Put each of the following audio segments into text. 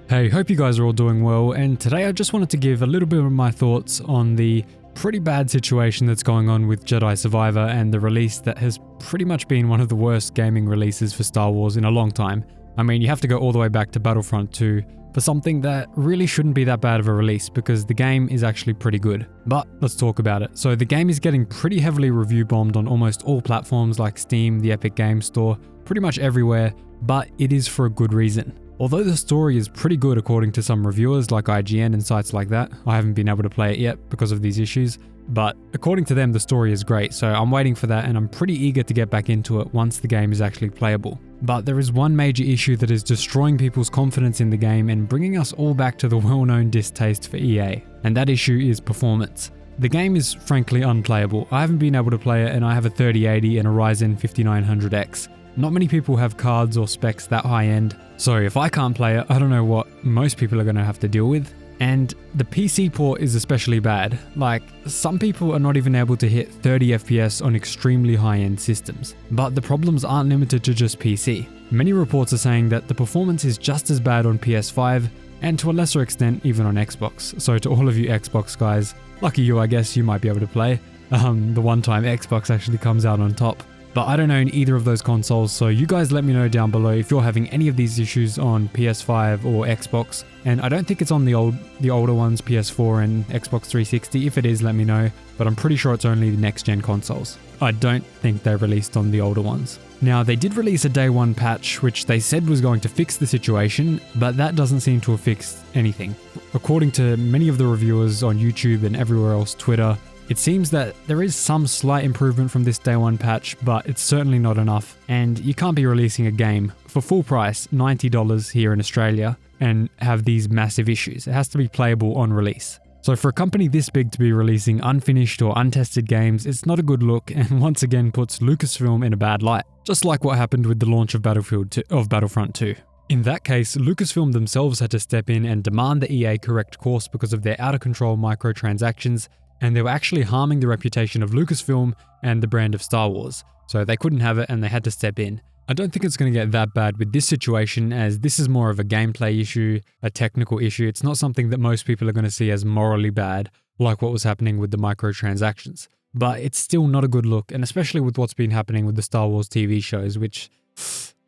Hey, hope you guys are all doing well, and today I just wanted to give a little bit of my thoughts on the pretty bad situation that's going on with Jedi Survivor and the release that has pretty much been one of the worst gaming releases for Star Wars in a long time. I mean, you have to go all the way back to Battlefront 2 for something that really shouldn't be that bad of a release because the game is actually pretty good. But let's talk about it. So the game is getting pretty heavily review bombed on almost all platforms like Steam, the Epic Games Store, pretty much everywhere, but it is for a good reason. Although the story is pretty good according to some reviewers like IGN and sites like that, I haven't been able to play it yet because of these issues, but according to them the story is great, so I'm waiting for that and I'm pretty eager to get back into it once the game is actually playable. But there is one major issue that is destroying people's confidence in the game and bringing us all back to the well-known distaste for EA, and that issue is performance. The game is frankly unplayable. I haven't been able to play it and I have a 3080 and a Ryzen 5900X. Not many people have cards or specs that high end, so if I can't play it, I don't know what most people are going to have to deal with. And the PC port is especially bad. Like, some people are not even able to hit 30 FPS on extremely high-end systems. But the problems aren't limited to just PC. Many reports are saying that the performance is just as bad on PS5, and to a lesser extent even on Xbox. So to all of you Xbox guys, lucky you I guess, you might be able to play. The one time Xbox actually comes out on top. But I don't own either of those consoles, so you guys let me know down below if you're having any of these issues on PS5 or Xbox. And I don't think it's on the older ones, PS4 and Xbox 360. If it is, let me know, but I'm pretty sure it's only the next gen consoles. I don't think they released on the older ones. Now, they did release a day one patch, which they said was going to fix the situation, but that doesn't seem to have fixed anything. According to many of the reviewers on YouTube and everywhere else, Twitter, it seems that there is some slight improvement from this day one patch, but it's certainly not enough, and you can't be releasing a game for full price, $90 here in Australia, and have these massive issues. It has to be playable on release. So for a company this big to be releasing unfinished or untested games, it's not a good look, and once again puts Lucasfilm in a bad light, just like what happened with the launch of Battlefront 2. In that case, Lucasfilm themselves had to step in and demand the EA correct course because of their out-of-control microtransactions, and they were actually harming the reputation of Lucasfilm and the brand of Star Wars, so they couldn't have it and they had to step in. I don't think it's going to get that bad with this situation, as this is more of a gameplay issue, a technical issue. It's not something that most people are going to see as morally bad, like what was happening with the microtransactions. But it's still not a good look, and especially with what's been happening with the Star Wars TV shows, which,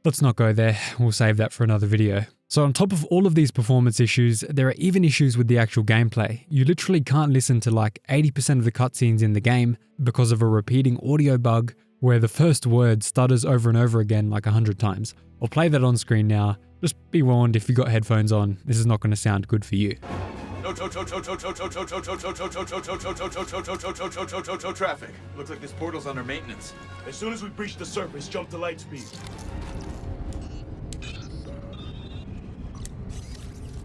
let's not go there, we'll save that for another video. So on top of all of these performance issues, there are even issues with the actual gameplay. You literally can't listen to like 80% of the cutscenes in the game because of a repeating audio bug where the first word stutters over and over again like 100 times. I'll play that on screen now. Just be warned, if you got headphones on, this is not going to sound good for you. Traffic. Looks like this portal's under maintenance. As soon as we breach the surface, jump to light speed.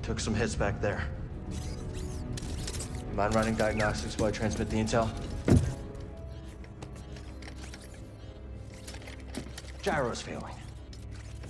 Took some hits back there. You mind running diagnostics while I transmit the intel? Gyro's failing.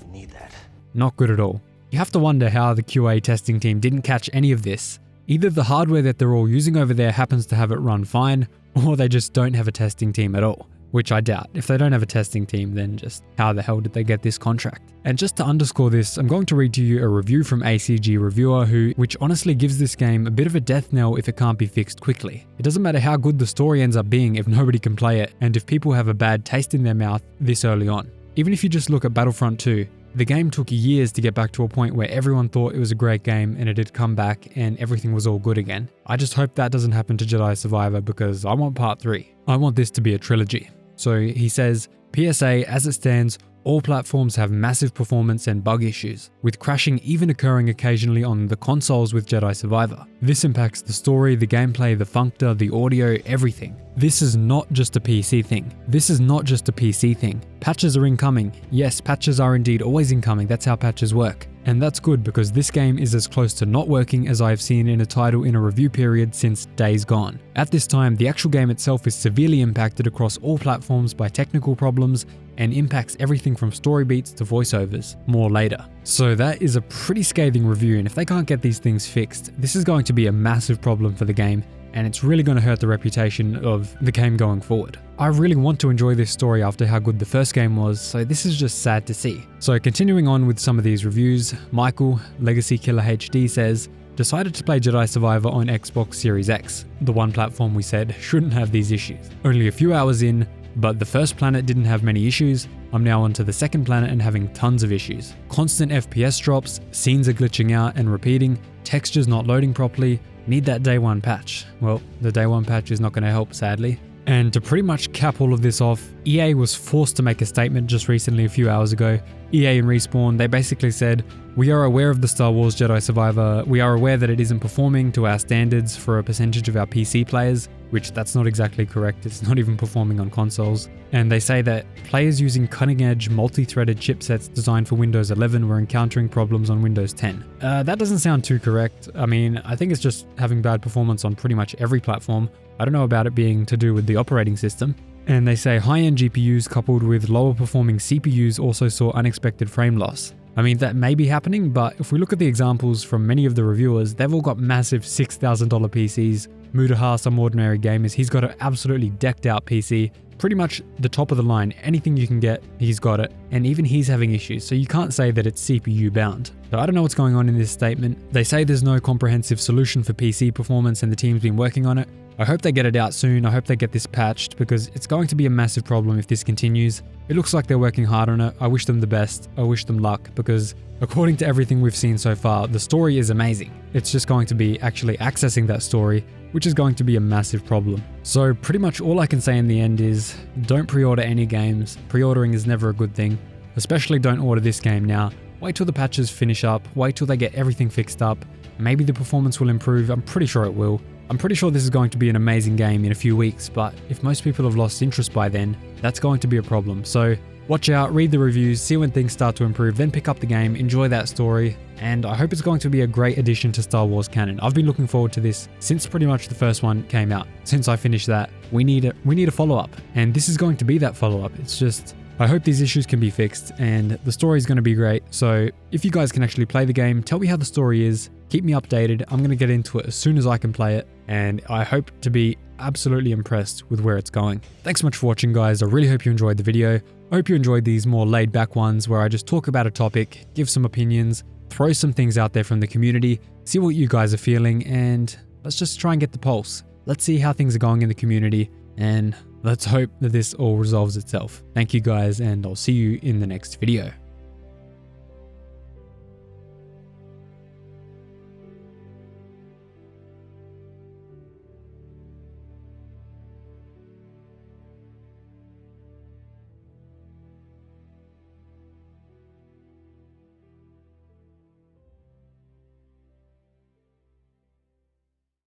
We need that. Not good at all. You have to wonder how the QA testing team didn't catch any of this. Either the hardware that they're all using over there happens to have it run fine, or they just don't have a testing team at all. Which I doubt. If they don't have a testing team, then just how the hell did they get this contract? And just to underscore this, I'm going to read to you a review from ACG Reviewer which honestly gives this game a bit of a death knell if it can't be fixed quickly. It doesn't matter how good the story ends up being if nobody can play it, and if people have a bad taste in their mouth this early on. Even if you just look at Battlefront 2, the game took years to get back to a point where everyone thought it was a great game and it had come back and everything was all good again. I just hope that doesn't happen to Jedi Survivor because I want part 3. I want this to be a trilogy. So he says, PSA, as it stands, all platforms have massive performance and bug issues, with crashing even occurring occasionally on the consoles with Jedi Survivor. This impacts the story, the gameplay, the functor, the audio, everything. This is not just a PC thing. Patches are incoming. Yes, patches are indeed always incoming. That's how patches work. And that's good because this game is as close to not working as I have seen in a title in a review period since Days Gone. At this time, the actual game itself is severely impacted across all platforms by technical problems and impacts everything from story beats to voiceovers. More later. So that is a pretty scathing review, and if they can't get these things fixed, this is going to be a massive problem for the game, and it's really going to hurt the reputation of the game going forward. I really want to enjoy this story after how good the first game was, so this is just sad to see. So continuing on with some of these reviews, Michael, Legacy Killer HD says, decided to play Jedi Survivor on Xbox Series X, the one platform we said shouldn't have these issues. Only a few hours in, but the first planet didn't have many issues. I'm now onto the second planet and having tons of issues. Constant FPS drops, scenes are glitching out and repeating, textures not loading properly, need that day one patch. Well, the day one patch is not going to help, sadly. And to pretty much cap all of this off, EA was forced to make a statement just recently, a few hours ago. EA and Respawn, they basically said, we are aware of the Star Wars Jedi Survivor, we are aware that it isn't performing to our standards for a percentage of our PC players, which that's not exactly correct, it's not even performing on consoles. And they say that players using cutting-edge multi-threaded chipsets designed for Windows 11 were encountering problems on Windows 10. That doesn't sound too correct. I mean, I think it's just having bad performance on pretty much every platform. I don't know about it being to do with the operating system. And they say high-end GPUs coupled with lower performing CPUs also saw unexpected frame loss. I mean, that may be happening, but if we look at the examples from many of the reviewers, they've all got massive $6,000 PCs. Mutaha, some ordinary gamers, he's got an absolutely decked out PC. Pretty much the top of the line, anything you can get, he's got it. And even he's having issues, so you can't say that it's CPU bound. So I don't know what's going on in this statement. They say there's no comprehensive solution for PC performance and the team's been working on it. I hope they get it out soon. I hope they get this patched because it's going to be a massive problem if this continues. It looks like they're working hard on it. I wish them the best. I wish them luck because according to everything we've seen so far, the story is amazing. It's just going to be actually accessing that story, which is going to be a massive problem. So pretty much all I can say in the end is don't pre-order any games. Pre-ordering is never a good thing. Especially don't order this game now. Wait till the patches finish up. Wait till they get everything fixed up. Maybe the performance will improve. I'm pretty sure it will. I'm pretty sure this is going to be an amazing game in a few weeks, but if most people have lost interest by then, that's going to be a problem. So watch out, read the reviews, see when things start to improve, then pick up the game, enjoy that story, and I hope it's going to be a great addition to Star Wars canon. I've been looking forward to this since pretty much the first one came out. Since I finished that, we need a follow-up, and this is going to be that follow-up. It's just, I hope these issues can be fixed, and the story is going to be great. So if you guys can actually play the game, tell me how the story is, keep me updated. I'm going to get into it as soon as I can play it, and I hope to be absolutely impressed with where it's going. Thanks so much for watching, guys. I really hope you enjoyed the video. I hope you enjoyed these more laid back ones where I just talk about a topic, give some opinions, throw some things out there from the community, see what you guys are feeling, and let's just try and get the pulse. Let's see how things are going in the community, and let's hope that this all resolves itself. Thank you guys, and I'll see you in the next video.